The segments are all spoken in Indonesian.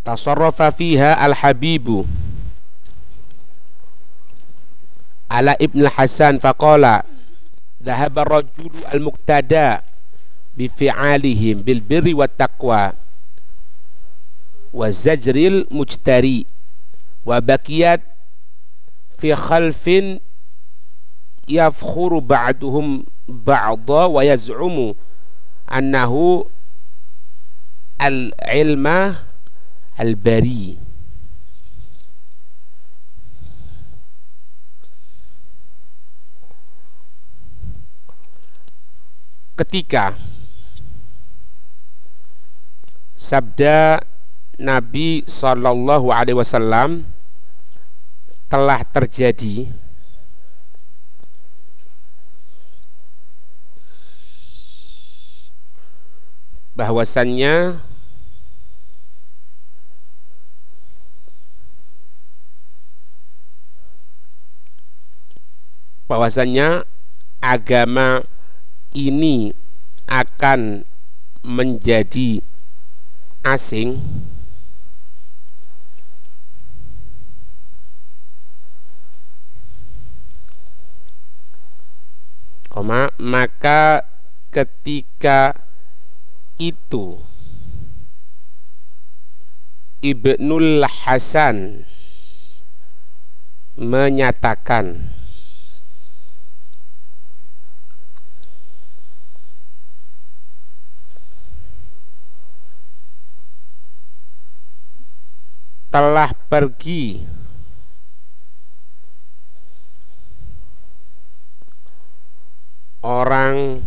Tasarrafa fiha al-Habibu ala Ibn Hasan faqala dhahaba rajulu al-muqtada bi fi'alihim bil birri wat taqwa wa zajril mujtari wa baqiyat fi khalfin yafkhuru ba'duhum ba'dha wa yaz'umu annahu al-ilma al-bari. Ketika sabda Nabi Sallallahu Alaihi Wasallam telah terjadi, bahwasannya agama ini akan menjadi asing, maka ketika itu Ibnul Hasan menyatakan telah pergi orang-orang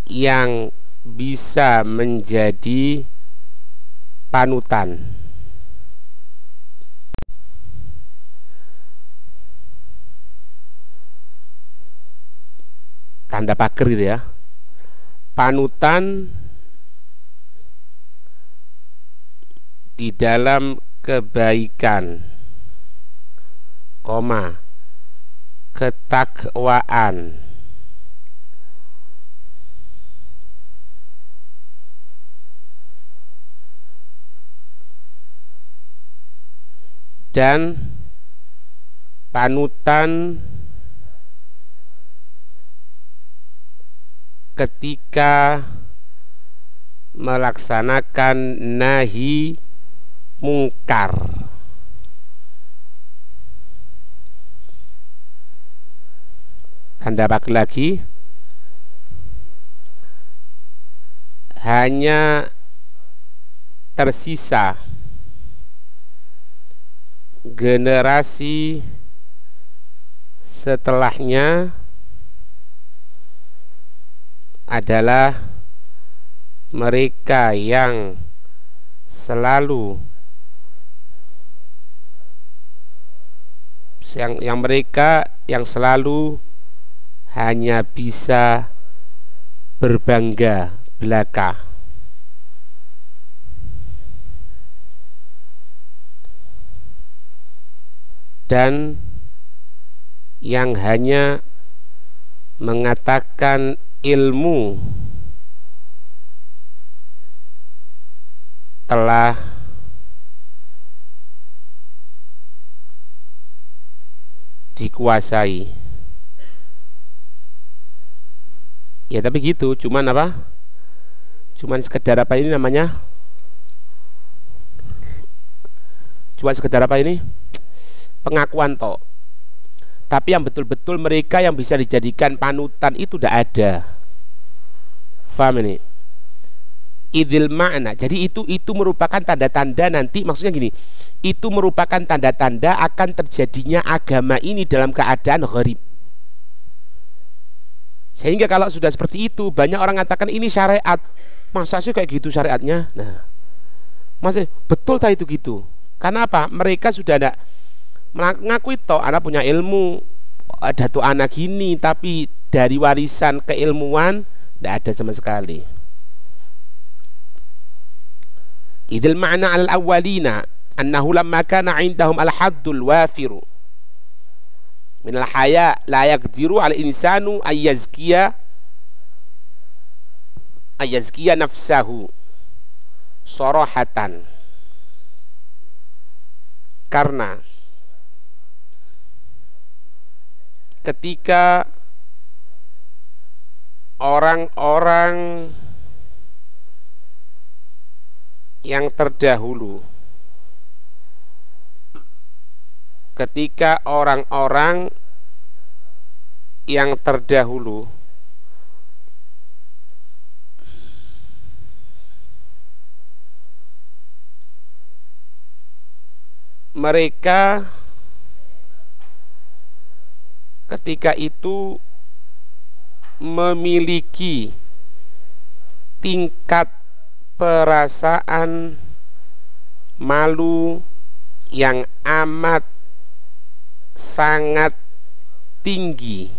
yang bisa menjadi panutan. Tanda pagar gitu ya. Panutan di dalam kebaikan, ketakwaan, dan panutan ketika melaksanakan nahi mungkar. Tanda bak lagi, hanya tersisa generasi setelahnya adalah mereka yang selalu hanya bisa berbangga belaka, dan yang hanya mengatakan ilmu telah dikuasai. Ya tapi gitu, cuman apa? Cuman sekedar apa ini namanya? Cuma sekedar apa ini? Pengakuan toh. Tapi yang betul-betul mereka yang bisa dijadikan panutan itu tidak ada. Faham ini? Idil makna. Jadi itu merupakan tanda-tanda nanti, maksudnya gini, itu merupakan tanda-tanda akan terjadinya agama ini dalam keadaan gharib. Sehingga kalau sudah seperti itu, banyak orang mengatakan ini syariat. Masa sih kayak gitu syariatnya? Nah, masih betul tak itu gitu? Karena apa? Mereka sudah tidak mengakui toh anak punya ilmu, ada tuh anak gini, tapi dari warisan keilmuan tidak ada sama sekali. Idil ma'na al-awwalina annahu lamma kana 'indahum al-haddul wafiru min al-haya la yaqdiru al-insanu ay yazkiya ayazkiya nafsahu sorohatan, karena ketika orang-orang yang terdahulu, ketika orang-orang yang terdahulu mereka ketika itu memiliki tingkat perasaan malu yang amat sangat tinggi,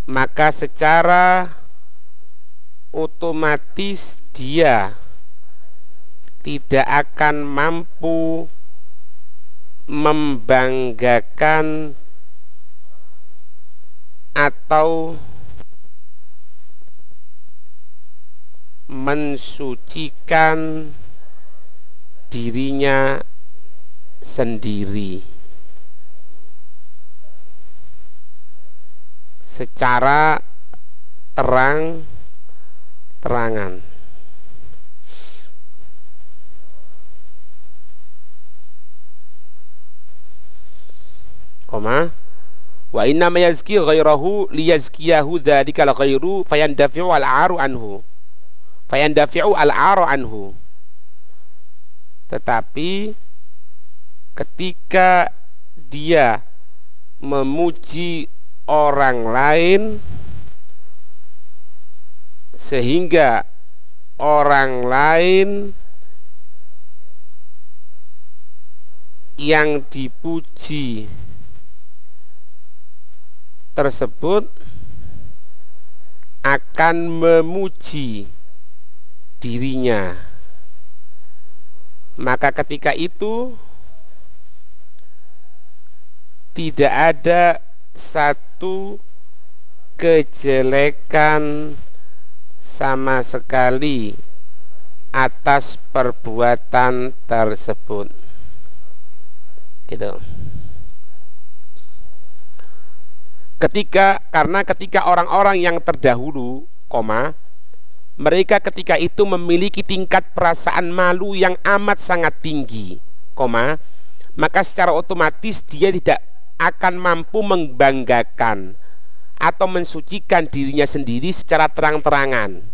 maka secara otomatis dia tidak akan mampu membanggakan atau mensucikan dirinya sendiri secara terang-terangan. Wa inna ma yazki ghairahu liyazkiyahu dzalika al-ghairu fayandafi'u al-'aru anhu. Tetapi ketika dia memuji orang lain sehingga orang lain yang dipuji tersebut akan memuji dirinya, maka ketika itu tidak ada satu kejelekan sama sekali atas perbuatan tersebut. Gitu. Karena ketika orang-orang yang terdahulu, mereka ketika itu memiliki tingkat perasaan malu yang amat sangat tinggi, maka secara otomatis dia tidak akan mampu membanggakan atau mensucikan dirinya sendiri secara terang-terangan.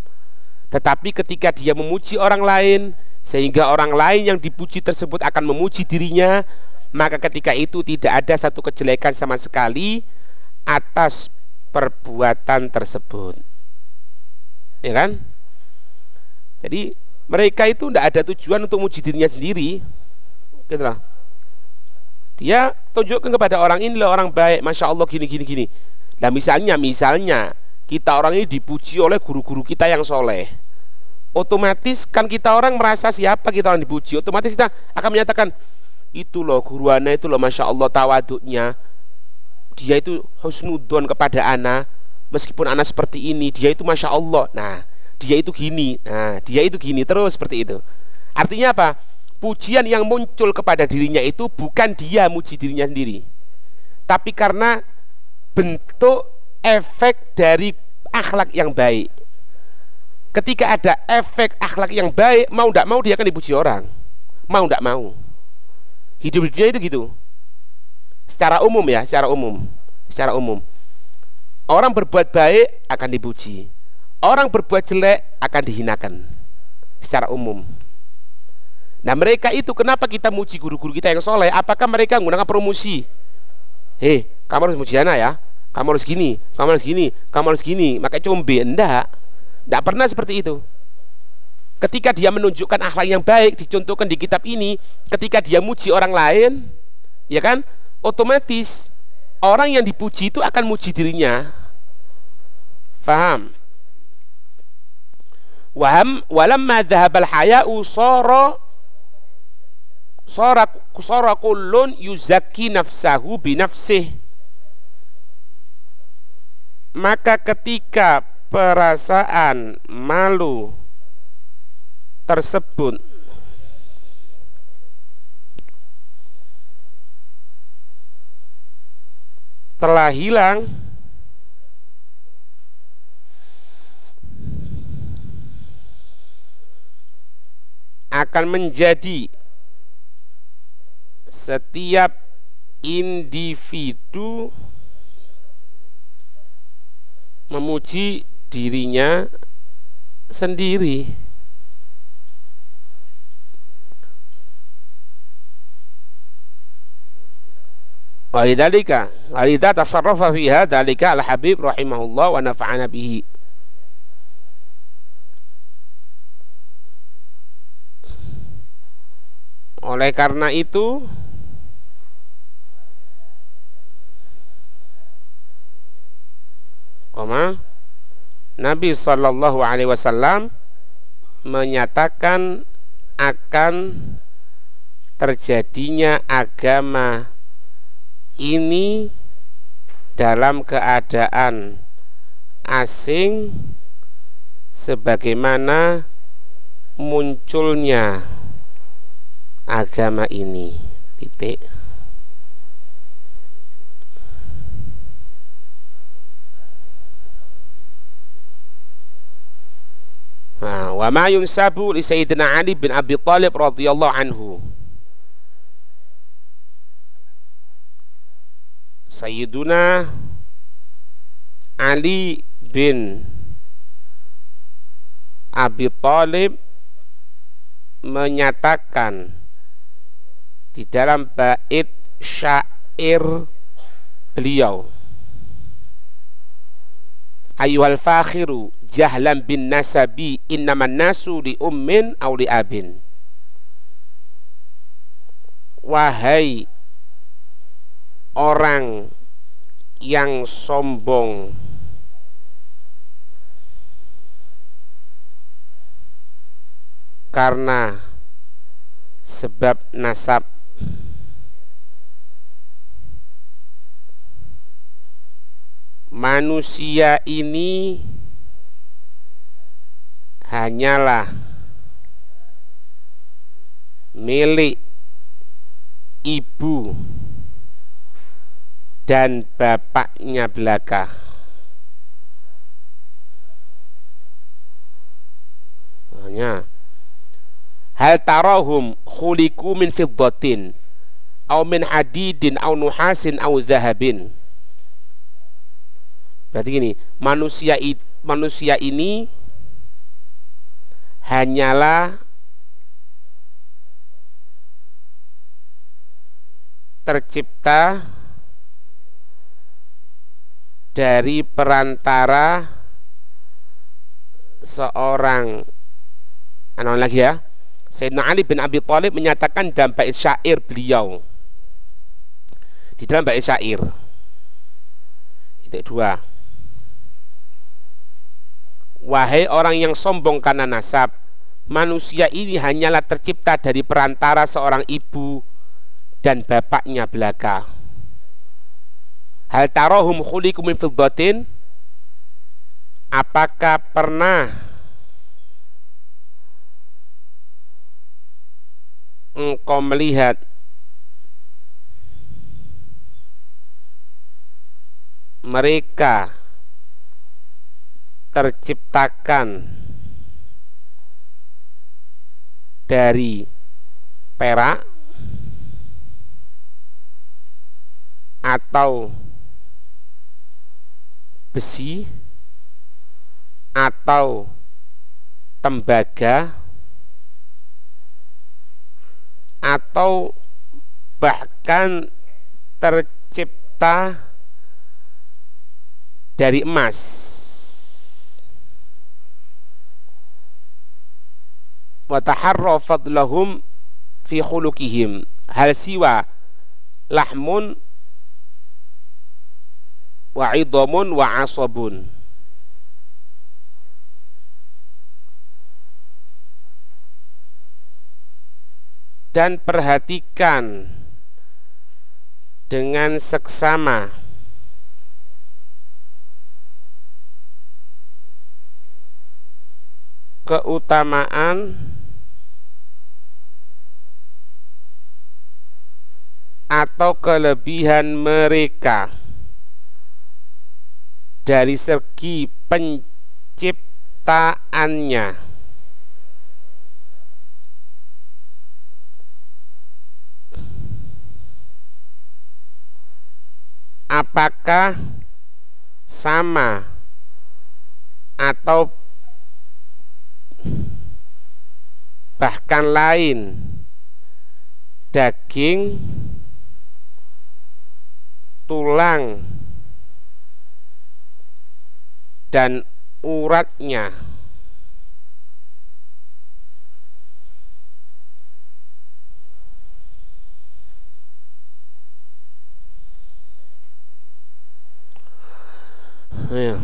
Tetapi ketika dia memuji orang lain sehingga orang lain yang dipuji tersebut akan memuji dirinya, maka ketika itu tidak ada satu kejelekan sama sekali atas perbuatan tersebut, ya kan? Jadi mereka itu tidak ada tujuan untuk memuji dirinya sendiri, gitu lah. Dia tunjukkan kepada orang, ini loh orang baik, masya Allah gini. Nah misalnya kita orang ini dipuji oleh guru-guru kita yang soleh, otomatis kan kita orang merasa siapa kita orang dipuji, otomatis kita akan menyatakan, itu loh guru ana, itu loh masya Allah tawaduknya, dia itu husnudon kepada ana, meskipun ana seperti ini, dia itu masya Allah. Nah dia itu gini, terus seperti itu. Artinya apa? Pujian yang muncul kepada dirinya itu bukan dia muji dirinya sendiri, tapi karena bentuk efek dari akhlak yang baik. Ketika ada efek akhlak yang baik, mau tidak mau dia akan dipuji orang, mau tidak mau. Hidup dia itu gitu. Secara umum ya, secara umum. Orang berbuat baik akan dipuji, orang berbuat jelek akan dihinakan secara umum. Nah mereka itu, kenapa kita muji guru-guru kita yang soleh? Apakah mereka menggunakan promosi? Kamu harus muji anak ya, kamu harus gini, kamu harus gini, maka combe. Enggak pernah seperti itu. Ketika dia menunjukkan akhlak yang baik, dicontohkan di kitab ini, ketika dia muji orang lain, ya kan, otomatis orang yang dipuji itu akan muji dirinya. Faham? Walamma dhahabal haya'u sara kullun yuzakki nafsahu binafsih. Maka ketika perasaan malu tersebut telah hilang, akan menjadi setiap individu memuji dirinya sendiri. Wa lidzalika walidza tasarrafa fiha dzalika al-Habib rahimahullah wa nafa'ana bihi. Oleh karena itu Nabi Shallallahu Alaihi Wasallam menyatakan akan terjadinya agama ini dalam keadaan asing sebagaimana munculnya agama ini. Titik. Wa ma yunsabu li Sayyidina Ali bin Abi Thalib radhiyallahu anhu. Sayyiduna Ali bin Abi Thalib menyatakan di dalam bait syair beliau, ayyuhal fakhiru jahlan bin nasabi innaman nasu li ummin aw li abin. Wahai orang yang sombong karena sebab nasab, manusia ini hanyalah milik ibu dan bapaknya belaka. Hal tarahum khuliqu min fiddatin aw min hadidin aw nuhasin aw zahabin. Berarti gini, manusia ini hanyalah tercipta dari perantara seorang lagi ya. Sayyidina Ali bin Abi Thalib menyatakan dalam bait syair beliau, di dalam bait syair titik 2, wahai orang yang sombong karena nasab, manusia ini hanyalah tercipta dari perantara seorang ibu dan bapaknya belaka. Hal tarahum khuliqu min fiddatin, apakah pernah engkau melihat mereka terciptakan dari perak atau besi atau tembaga atau bahkan tercipta dari emas. Wa taharra fadlahum fi khuluqihim hal siwa lahmun wa idhamun wa asabun. Dan perhatikan dengan seksama keutamaan atau kelebihan mereka dari segi penciptaannya. Apakah sama atau bahkan lain daging, tulang, dan uratnya. Ya.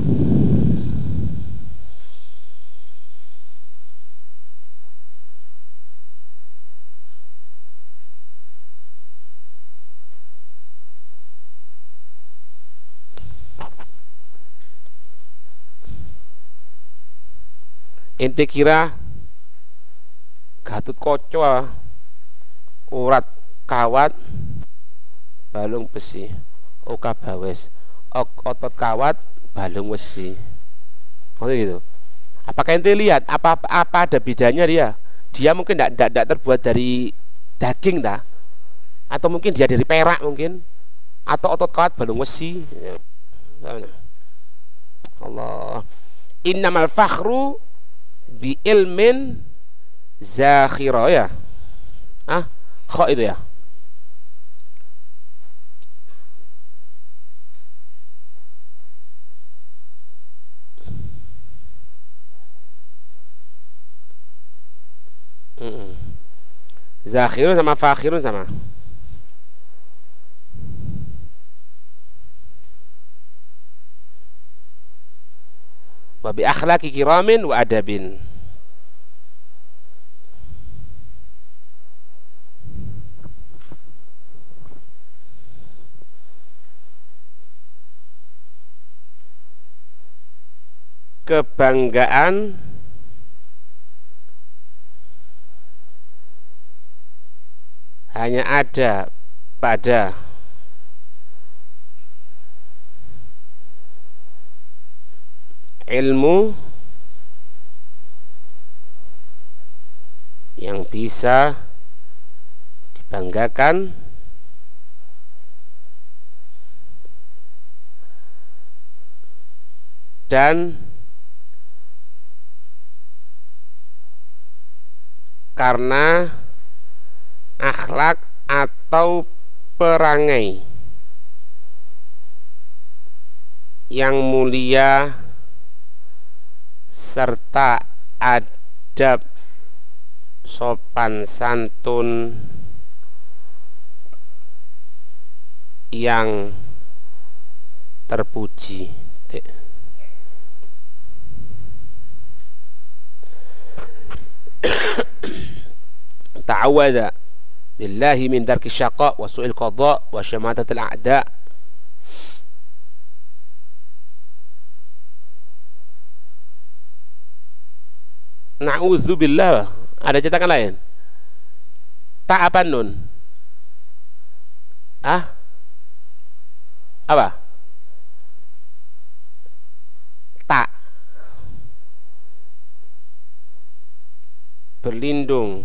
Ente kira Gatut Kaca urat kawat balung besi, oka bawes, otot kawat balung besi. Maksudnya gitu. Apakah ente lihat apa ada bedanya dia? Dia mungkin tidak terbuat dari daging dah, atau mungkin dia dari perak mungkin, atau otot kawat balung besi. Allah. Innamal fakhru bi ilmin zakhira, ya. Kok itu ya? Zakhirun sama fakhirun sama. Wa bi akhlaqi kiramin wa adabin. Kebanggaan hanya ada pada ilmu yang bisa dibanggakan dan karena akhlak atau perangai yang mulia serta adab sopan santun yang terpuji. Ta'awwadha billahi min darki syaqa wa su'il qadha wa syamatatil a'da. Na'udzubillah. Ada cetakan lain? Ta apa nun? Apa? Ta. Berlindung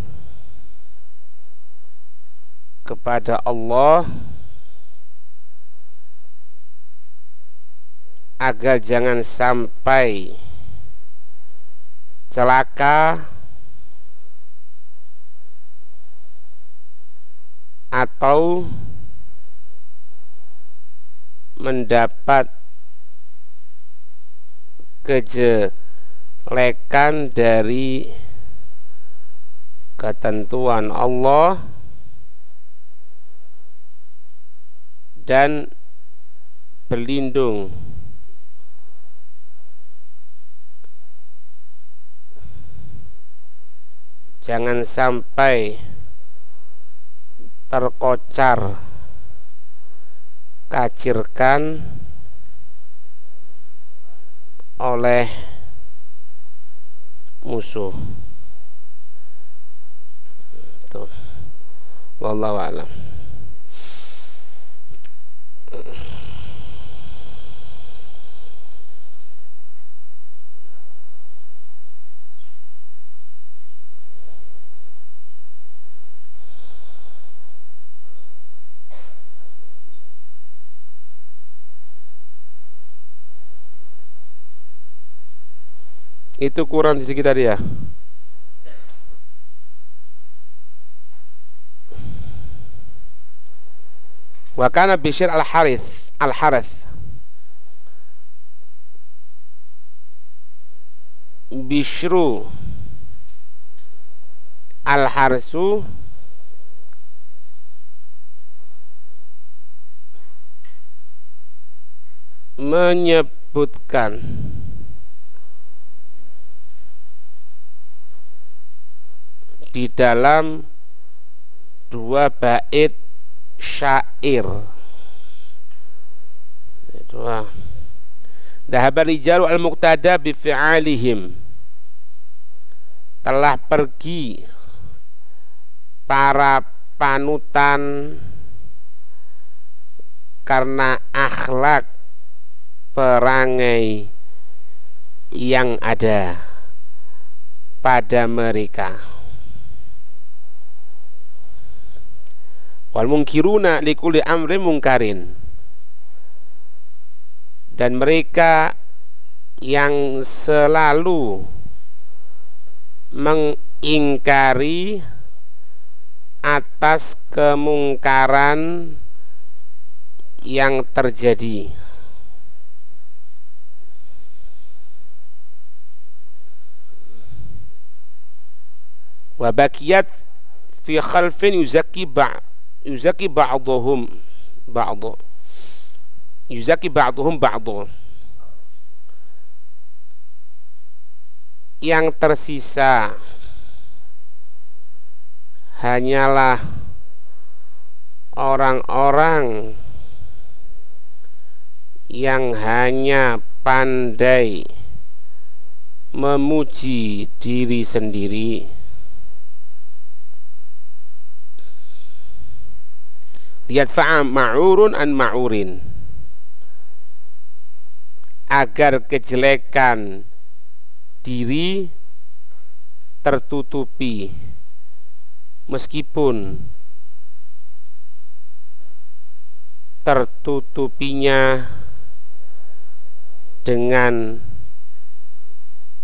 kepada Allah agar jangan sampai celaka atau mendapat kejelekan dari ketentuan Allah dan berlindung jangan sampai terkocar kacirkan oleh musuh. Tuh. Wallahu a'lam. Itu kurang di sekitar ya. Wa kana Bishr al-Harith Bishru al-Harsu menyebutkan di dalam dua bait syair. Dua. Dhahaba rijalu al-muqtada bi fi'alihim. Telah pergi para panutan karena akhlak perangai yang ada pada mereka. Wal munkiruna likulli amrin munkarin, dan mereka yang selalu mengingkari atas kemungkaran yang terjadi. Wa bakiyat fi khalfin yuzaki ba'dhum ba'dha. Yang tersisa hanyalah orang-orang yang hanya pandai memuji diri sendiri. Yadfa'a ma'urun an ma'urin, agar kejelekan diri tertutupi meskipun tertutupinya dengan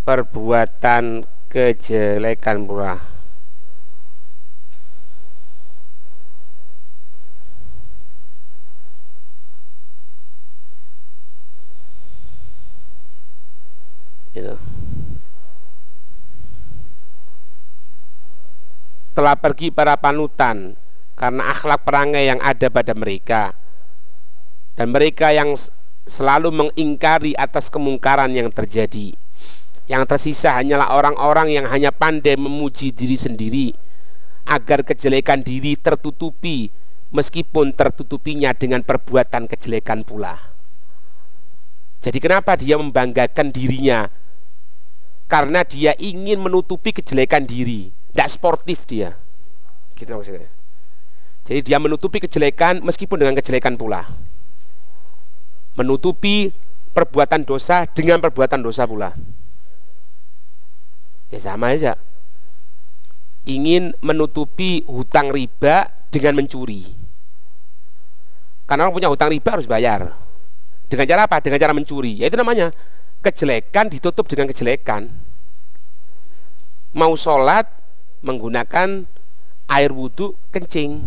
perbuatan kejelekan pula. Gitu. Telah pergi para panutan karena akhlak perangai yang ada pada mereka, dan mereka yang selalu mengingkari atas kemungkaran yang terjadi. Yang tersisa hanyalah orang-orang yang hanya pandai memuji diri sendiri, agar kejelekan diri tertutupi meskipun tertutupinya dengan perbuatan kejelekan pula. Jadi kenapa dia membanggakan dirinya? Karena dia ingin menutupi kejelekan diri, tidak sportif dia, gitu maksudnya. Jadi dia menutupi kejelekan meskipun dengan kejelekan pula, menutupi perbuatan dosa dengan perbuatan dosa pula. Ya sama aja. Ingin menutupi hutang riba dengan mencuri. Karena orang punya hutang riba harus bayar. Dengan cara apa? Dengan cara mencuri. Ya itu namanya kejelekan ditutup dengan kejelekan. Mau sholat menggunakan air wudhu kencing.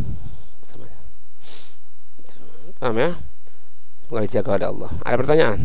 Paham ya? Semoga dijaga oleh Allah. Ada pertanyaan?